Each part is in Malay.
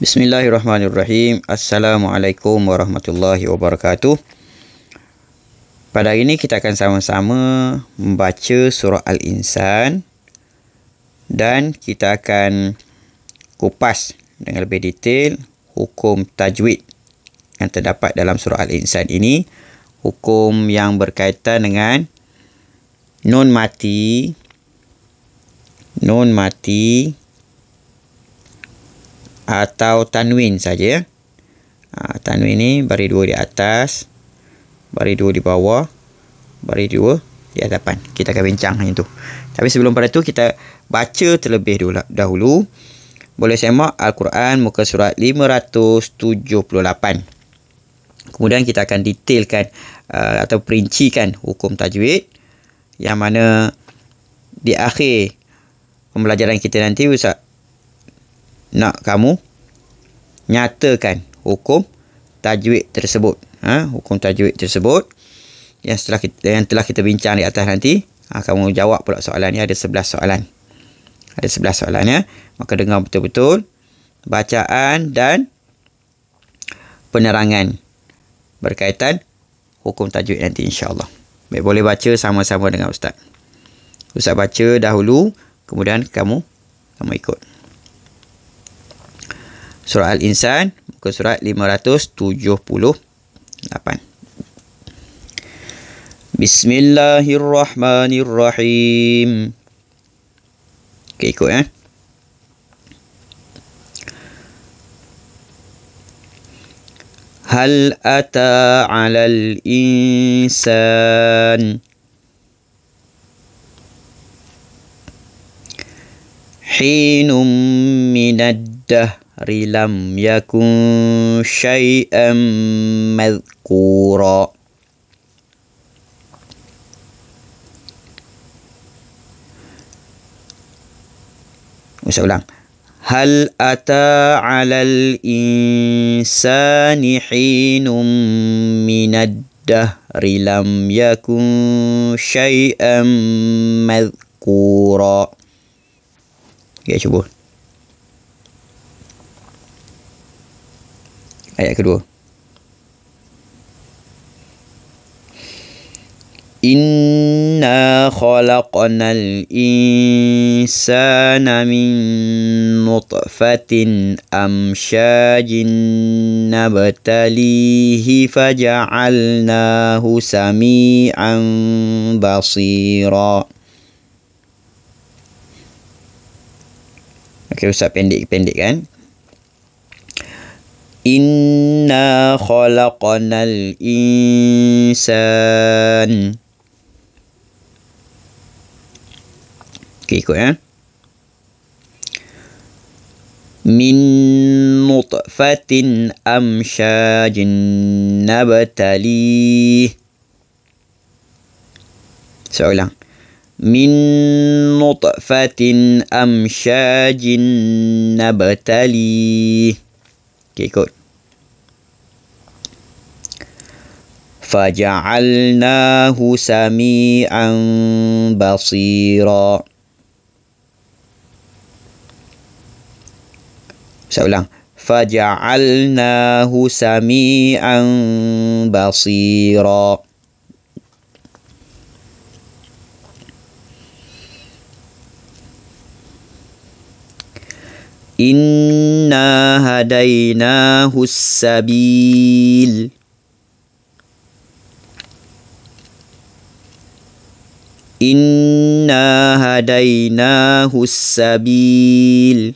Bismillahirrahmanirrahim. Assalamualaikum warahmatullahi wabarakatuh. Pada hari ini kita akan sama-sama membaca surah Al-Insan dan kita akan kupas dengan lebih detail hukum tajwid yang terdapat dalam surah Al-Insan ini. Hukum yang berkaitan dengan nun mati, atau tanwin saja. Tanwin ni baris dua di atas, baris dua di bawah, baris dua di hadapan. Kita akan bincang hanya itu. Tapi sebelum pada itu kita baca terlebih dahulu. Boleh semak Al-Quran muka surat 578. Kemudian kita akan detailkan atau perincikan hukum tajwid, yang mana di akhir pembelajaran kita nanti Ustaz nak kamu nyatakan hukum tajwid tersebut. Hukum tajwid tersebut yang telah kita bincang di atas nanti. Kamu jawab pula soalan ni. Ada 11 soalan. Ada 11 soalan ya. Maka dengar betul-betul bacaan dan penerangan berkaitan hukum tajwid nanti, insya-Allah. Baik, boleh baca sama-sama dengan Ustaz. Ustaz baca dahulu, kemudian kamu ikut. Surah Al-Insan, muka surat 578. Bismillahirrahmanirrahim. Okey, ikut ya. Hal ata 'alal insan hinum minad dahri lam yakun syai'an madhkura. Saya ulang. Hal ata 'alal insani hinum minad dahri lam yakun syai'an madhkura. Okay, cuba. Ayat kedua. Inna khalaqnal insana min nutfatin amsyajin nabtalihi faja'alnahu sami'an basira. Okey, Ustaz pendek kan? Inna khalaqnal insan. Okey, ikut ya. Min nutfatin amsyajin nabtalih. Saya ulang. Min nutfatin amsyajin nabtalih. Okey, ikut. Faja'alnahu sami'an basira. Saya ulang. Faja'alnahu sami'an basira. Inna hadainahu sabil. Inna hadainahu sabil.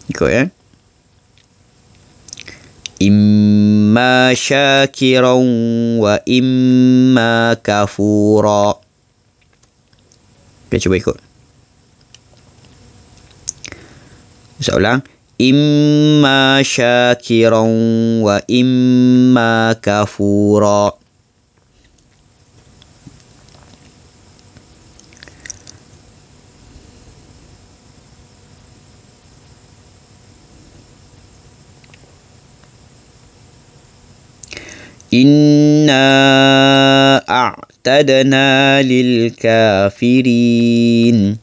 Ikut ya. Imma syakiran wa imma kafura. Okay, cuba ikut. Saya ulang. Imma syakiran wa imma kafura. Inna a'tadna lil kafirin.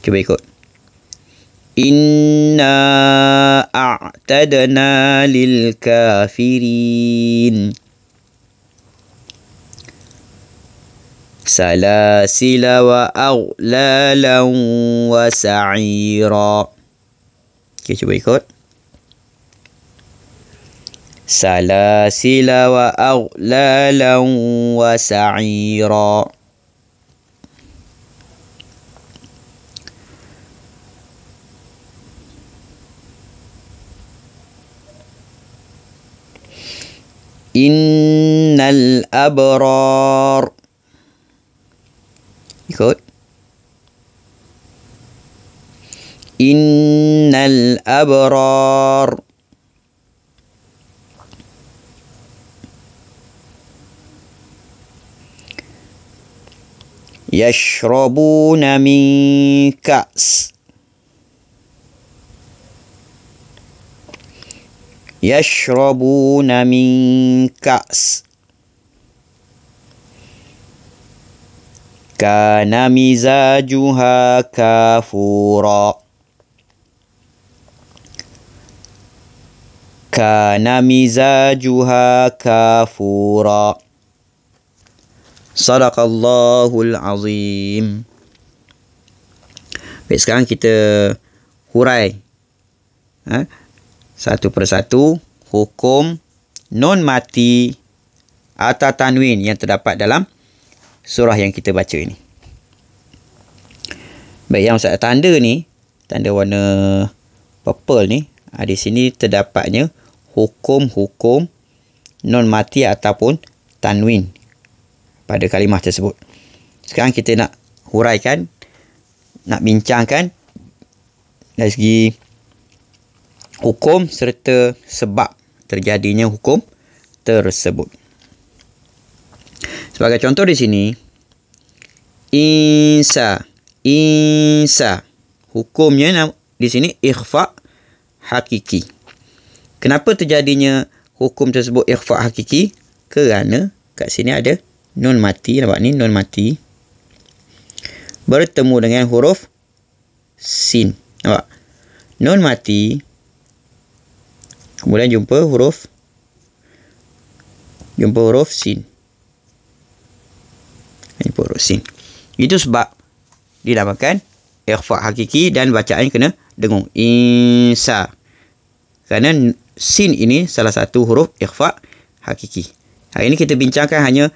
Cuba ikut. Inna a'tadna lil kafirin salasila wa aghlalan wa sa'ira. Okay, cuba ikut. Salasila wa aghlalan wa sa'ira. Innal abrar. Ikut. Innal abrar. Yashrabuna min ka's. Yashrabuna min ka's. Kana mizajuha kafura. Kana mizajuha kafura. Sadaqallahul azim. Baik, sekarang kita hurai satu persatu hukum non mati atau tanwin yang terdapat dalam surah yang kita baca ini. Baik, yang Ustaz tanda ni, tanda warna purple ni, di sini terdapatnya hukum-hukum non mati ataupun tanwin pada kalimah tersebut. Sekarang kita nak huraikan, nak bincangkan dari segi hukum serta sebab terjadinya hukum tersebut. Sebagai contoh di sini, insa, hukumnya di sini ikhfa hakiki. Kenapa terjadinya hukum tersebut ikhfa hakiki? Kerana kat sini ada nun mati, nampak ni nun mati bertemu dengan huruf sin. Nampak? Nun mati kemudian jumpa huruf sin. Jumpa huruf sin. Itu sebab dinamakan ikhfa hakiki dan bacaan kena dengung. Insa. Kerana sin ini salah satu huruf ikhfa hakiki. Hari ini kita bincangkan hanya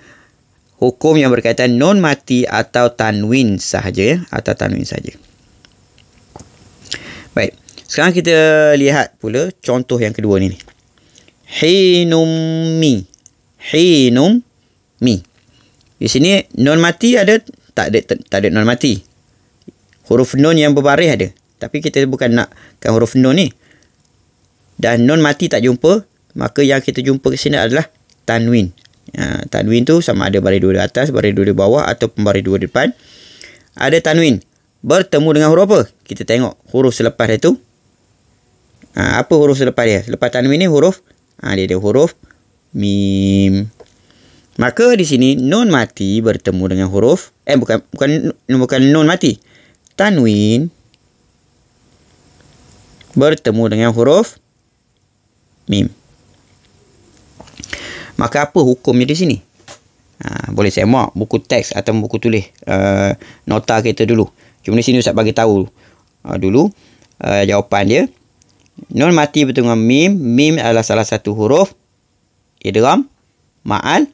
hukum yang berkaitan non mati atau tanwin sahaja, ya, atau tanwin sahaja. Baik, sekarang kita lihat pula contoh yang kedua ni. Hinum mi. Di sini non mati ada, tak ada non mati. Huruf nun yang berbaris ada, tapi kita bukan nakkan huruf nun ni. Dan non mati tak jumpa, maka yang kita jumpa ke sini adalah tanwin. Tanwin tu sama ada baris dua di atas, baris dua di bawah ataupun baris dua di depan. Ada tanwin bertemu dengan huruf apa? Kita tengok huruf selepas itu. Apa huruf selepas dia? Selepas tanwin ni huruf, dia ada huruf mim. Maka di sini nun mati bertemu dengan huruf bukan nun mati. Tanwin bertemu dengan huruf mim. Maka apa hukumnya di sini? Boleh saya muat buku teks atau buku tulis nota kita dulu. Cuma di sini Ustaz bagi tahu dulu jawapan dia. Nun mati bertemu dengan mim. Mim adalah salah satu huruf idgham ma'al.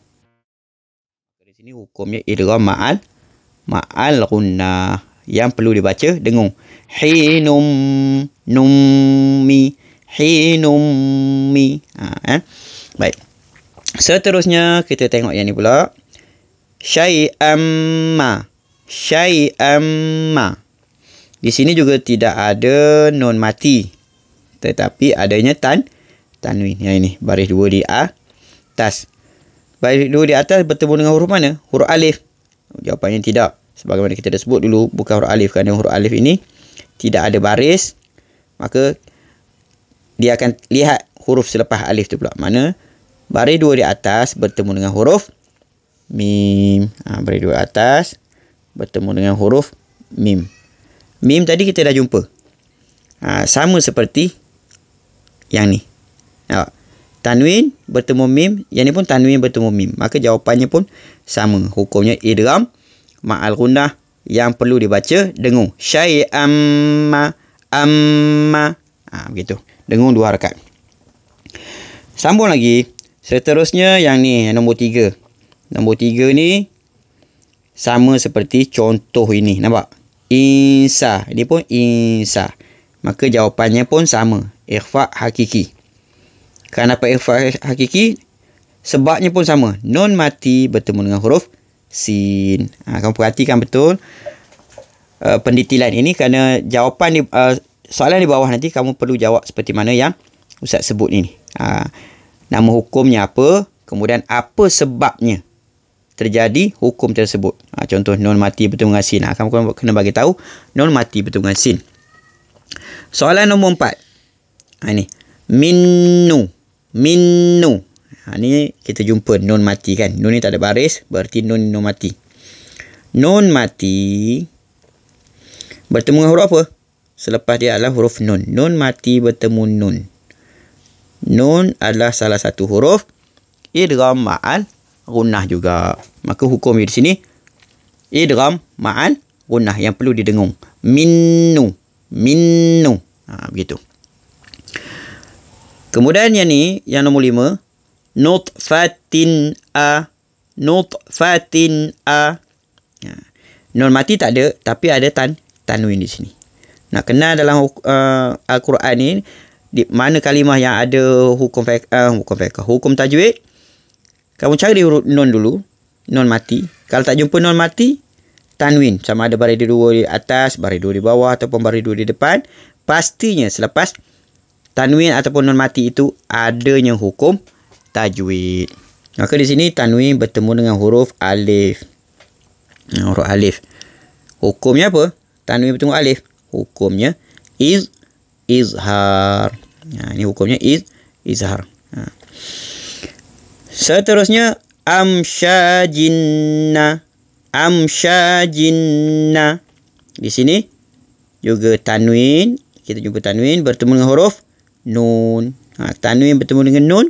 Di sini hukumnya idgham ma'al gunnah yang perlu dibaca dengung. Hinum nummi. Baik. Seterusnya kita tengok yang ni pula. Syai'am ma. Di sini juga tidak ada nun mati, tetapi adanya tanwin. Yang ini baris dua di atas. Baris dua di atas bertemu dengan huruf mana? Huruf alif. Jawapannya tidak. Sebagaimana kita dah sebut dulu, bukan huruf alif. Kerana huruf alif ini tidak ada baris, maka dia akan lihat huruf selepas alif tu pula. Mana baris dua di atas bertemu dengan huruf mim. Baris dua atas bertemu dengan huruf mim. Mim tadi kita dah jumpa. Sama seperti yang ni. Tanwin bertemu mim, yang ni pun tanwin bertemu mim. Maka jawapannya pun sama. Hukumnya idgham ma'al gunnah yang perlu dibaca dengung. Syai'am amma. Begitu. Dengung 2 harakat. Sambung lagi. Seterusnya yang ni, yang nombor 3. Nombor 3 ni sama seperti contoh ini. Nampak? Insa. Ini pun insa. Maka jawapannya pun sama. Ikhfa hakiki. Kenapa ikhfa hakiki? Sebabnya pun sama. Nun mati bertemu dengan huruf sin. Kamu perhatikan betul pendetilan ini, kerana jawapan di soalan di bawah nanti kamu perlu jawab seperti mana yang Ustaz sebut ini. Nama hukumnya apa, kemudian apa sebabnya terjadi hukum tersebut. Contoh nun mati bertemu dengan sin. Kamu kena bagi tahu nun mati bertemu dengan sin. Soalan nombor 4. Ini minnu. Ni kita jumpa nun mati kan. Nun ni tak ada baris, berarti nun mati. Nun mati bertemu dengan huruf apa? Selepas dia adalah huruf nun. Nun mati bertemu nun. Nun adalah salah satu huruf idgham ma'al gunnah juga. Maka hukumnya di sini idgham ma'al gunnah yang perlu didengung. Minnu. Begitu. Kemudian yang ni, yang nombor 5, nutfatin a. Nun mati tak ada, tapi ada tanwin di sini. Nak kenal dalam Al-Quran ni, di mana kalimah yang ada hukum tajwid, kamu cari nun dulu, nun mati. Kalau tak jumpa nun mati, tanwin, sama ada baris 2 di atas, baris 2 di bawah ataupun baris 2 di depan. Pastinya selepas tanwin ataupun nun mati itu adanya hukum tajwid. Maka di sini tanwin bertemu dengan huruf alif. Huruf alif. Hukumnya apa? Tanwin bertemu alif. Hukumnya izhar. Ini hukumnya izhar. Seterusnya amsyajinna. Di sini juga tanwin. Kita jumpa tanwin bertemu dengan huruf nun. Tanwin bertemu dengan nun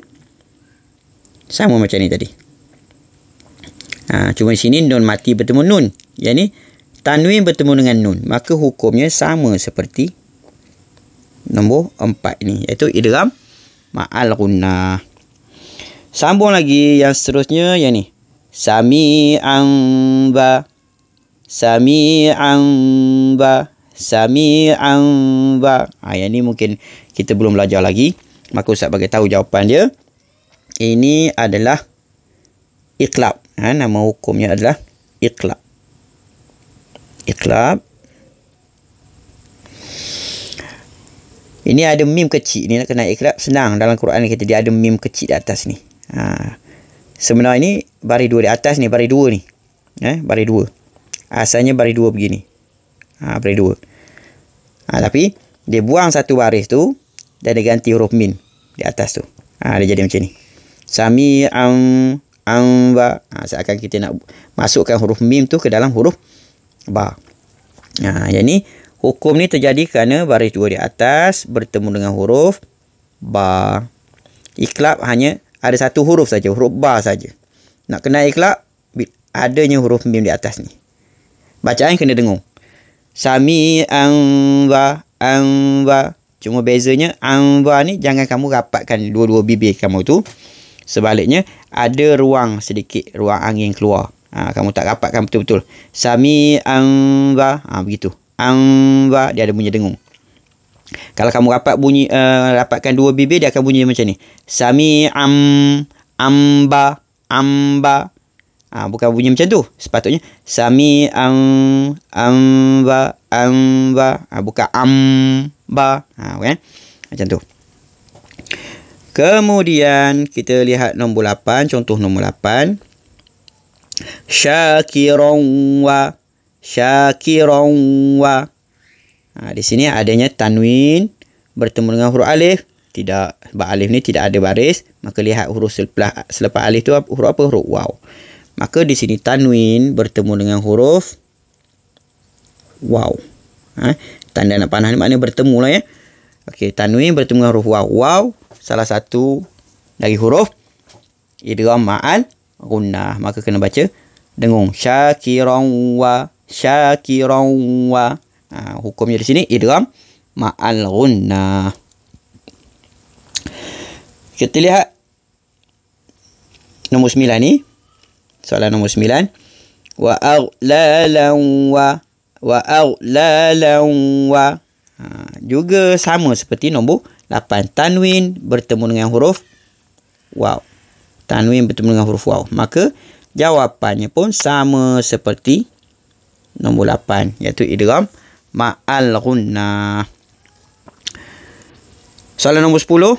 sama macam ni tadi. Cuma di sini nun mati bertemu nun. Yang ni tanwin bertemu dengan nun. Maka hukumnya sama seperti nombor 4 ni, iaitu idgham ma'al gunnah. Sambung lagi yang seterusnya, yang ni sami'an ba. Yang ni mungkin kita belum belajar lagi, maka Ustaz bagi tahu jawapan dia. Ini adalah iqlab. Nama hukumnya adalah iqlab. Ini ada mim kecil. Ini nak kena iqlab senang. Dalam Quran kita dia ada mim kecil di atas ni. Sebenarnya ni baris 2 di atas ni, baris 2 ni. Baris 2. Asalnya baris 2 begini. Baris 2. Tapi dia buang satu baris tu dan dia ganti huruf mim di atas tu. Dia jadi macam ni. Sami'an ba. Seakan kita nak masukkan huruf mim tu ke dalam huruf ba. Yang ni hukum ni terjadi kerana baris 2 di atas bertemu dengan huruf ba. Iqlab hanya ada satu huruf saja, huruf ba saja. Nak kena iqlab adanya huruf mim di atas ni. Bacaan kena dengung. Sami'an ba. Cuma bezanya ba ni jangan kamu rapatkan dua-dua bibir kamu tu. Sebaliknya ada ruang sedikit, ruang angin keluar. Kamu tak rapatkan betul-betul. Sami'an ba. Begitu. Ba dia ada bunyi dengung. Kalau kamu rapatkan dua bibir, dia akan bunyi macam ni. Amba. Bukan bunyi macam tu. Sepatutnya amba. Bukan amba. Kan? Macam tu. Kemudian kita lihat nombor 8, contoh nombor 8. Syakiran wa. Di sini adanya tanwin bertemu dengan huruf alif. Tidak, sebab alif ni tidak ada baris, maka lihat huruf selepas alif tu huruf apa? Huruf waw. Maka di sini tanwin bertemu dengan huruf waw. Tanda nak panah ni maknanya bertemu lah ya. Okey, tanwin bertemu dengan huruf waw. Waw salah satu dari huruf idgham ma'al gunnah. Maka kena baca dengung. Syakiran wa. Hukumnya di sini idgham ma'al gunnah. Kita lihat nombor 9 ni. Soalan nombor 9. Wa aghlalan wa. Juga sama seperti nombor 8. Tanwin bertemu dengan huruf waw. Maka jawapannya pun sama seperti nombor 8, iaitu idgham ma'al gunnah. Soalan nombor 10.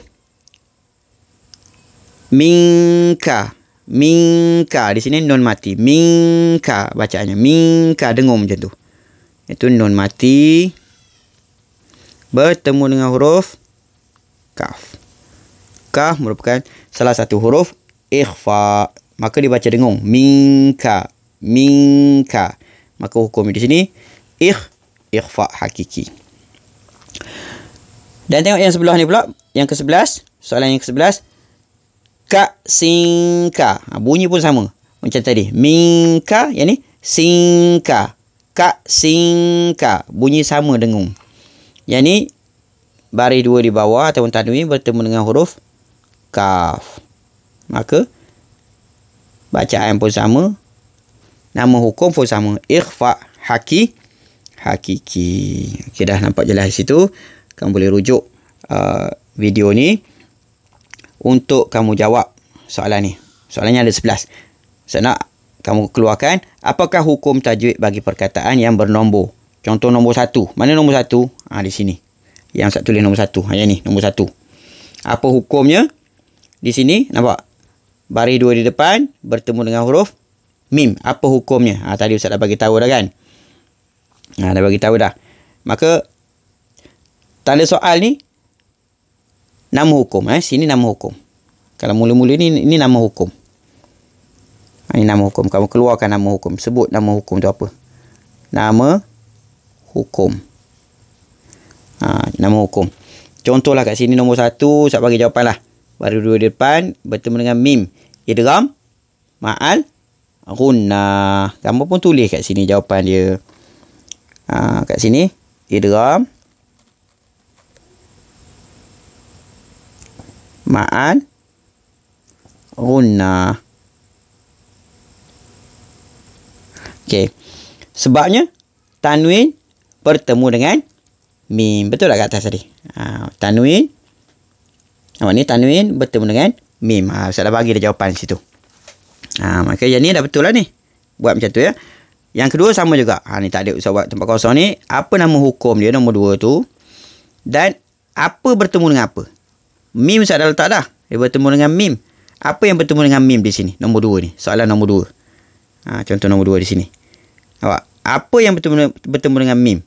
Minka di sini nun mati. Minka bacaannya. Minka dengung macam tu. Itu nun mati bertemu dengan huruf kaf. Kaf merupakan salah satu huruf ikhfa. Maka dibaca dengung. Minka. Maka hukum di sini ikhfa hakiki. Dan tengok yang sebelah ni pula, yang ke-11, soalan yang ke-11. Singka. Bunyi pun sama macam tadi. Minka, yang ni singka. Singka. Bunyi sama dengung. Yang ni baris 2 di bawah ataupun tanwin bertemu dengan huruf kaf. Maka bacaan pun sama, nama hukum pun sama. Ikhfa hakiki. Okey, dah nampak jelas di situ. Kamu boleh rujuk video ni untuk kamu jawab soalan ni. Soalannya ada 11. Saya nak kamu keluarkan apakah hukum tajwid bagi perkataan yang bernombor. Contoh nombor 1. Mana nombor 1? Di sini. Yang saya tulis nombor 1. Yang ni nombor 1. Apa hukumnya? Di sini nampak baris 2 di depan bertemu dengan huruf mim. Apa hukumnya? Tadi Ustaz dah bagi tahu dah kan? Dah bagi tahu dah. Maka tanda soal ni nama hukum. Sini nama hukum. Kalau mula-mula ni nama hukum. Ini nama hukum. Kamu keluarkan nama hukum. Sebut nama hukum tu apa. Nama hukum. Nama hukum. Contohlah kat sini nombor 1. Saya bagi jawapan lah. Baru 2 di depan bertemu dengan mim. Idgham ma'al gunnah. Kamu pun tulis kat sini jawapan dia. Kat sini idgham ma'al gunnah. Okey. Sebabnya tanwin bertemu dengan mim. Betul tak kat atas tadi? Tanwin. Nampak ni tanwin bertemu dengan mim. Saya dah bagi dah jawapan di situ. Maka yang ni dah betul lah ni. Buat macam tu ya. Yang kedua sama juga. Ni tak ada Ustaz buat tempat kosong ni. Apa nama hukum dia nombor 2 tu? Dan apa bertemu dengan apa? Mim saya dah letak dah. Dia bertemu dengan mim. Apa yang bertemu dengan mim di sini? Nombor 2 ni. Soalan nombor 2. Contoh nombor 2 di sini. Nampak? Apa yang bertemu dengan mim?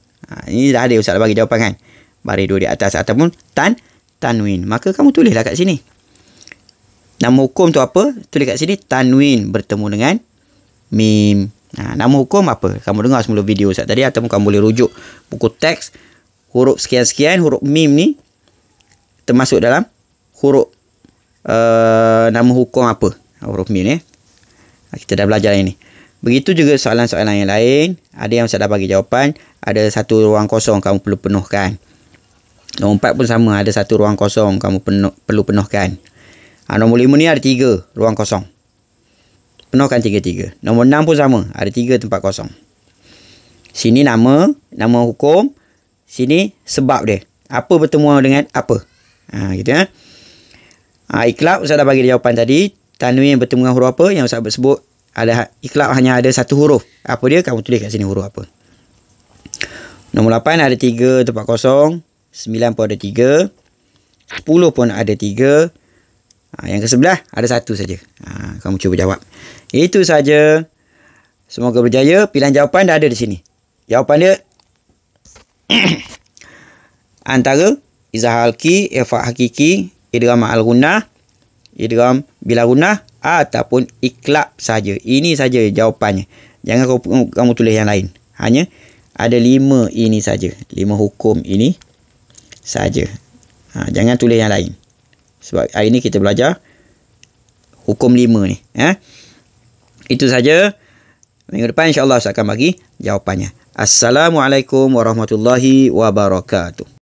Ini dah ada Ustaz dah bagi jawapan kan. Baris 2 di atas ataupun tanwin. Maka kamu tulislah kat sini. Nama hukum tu apa? Tulis kat sini tanwin bertemu dengan mim. Nama hukum apa? Kamu dengar semula video Ustaz tadi ataupun kamu boleh rujuk buku teks huruf sekian-sekian, huruf mim ni termasuk dalam huruf nama hukum apa? Huruf mim ni. Kita dah belajar yang ni. Begitu juga soalan-soalan yang lain. Ada yang Ustaz dah bagi jawapan. Ada satu ruang kosong kamu perlu penuhkan. Nombor 4 pun sama. Ada satu ruang kosong kamu perlu penuhkan. Nombor 5 ni ada 3 ruang kosong. Penuhkan 3-3. Nombor 6 pun sama. Ada 3 tempat kosong. Sini nama hukum. Sini sebab dia. Apa bertemu dengan apa. Gitu ya. Iqlab Ustaz dah bagi jawapan tadi. Tanwin bertemu dengan huruf apa yang Ustaz sebut. Ada iqlab hanya ada satu huruf. Apa dia? Kamu tulis kat sini huruf apa. Nombor 8 ada 3 tempat kosong. 9 pun ada 3. 10 pun ada 3. Yang ke sebelah ada 1 saja. Kamu cuba jawab. Itu saja. Semoga berjaya. Pilihan jawapan dah ada di sini. Jawapan dia antara izhar halqi, ikhfa hakiki, idgham ma'al gunnah, idgham bila gunnah ataupun iqlab saja. Ini saja jawapannya. Jangan kamu tulis yang lain. Hanya ada 5 ini saja. 5 hukum ini saja. Jangan tulis yang lain. Sebab hari ni kita belajar hukum 5 ni. Itu saja. Minggu depan insya-Allah saya akan bagi jawapannya. Assalamualaikum warahmatullahi wabarakatuh.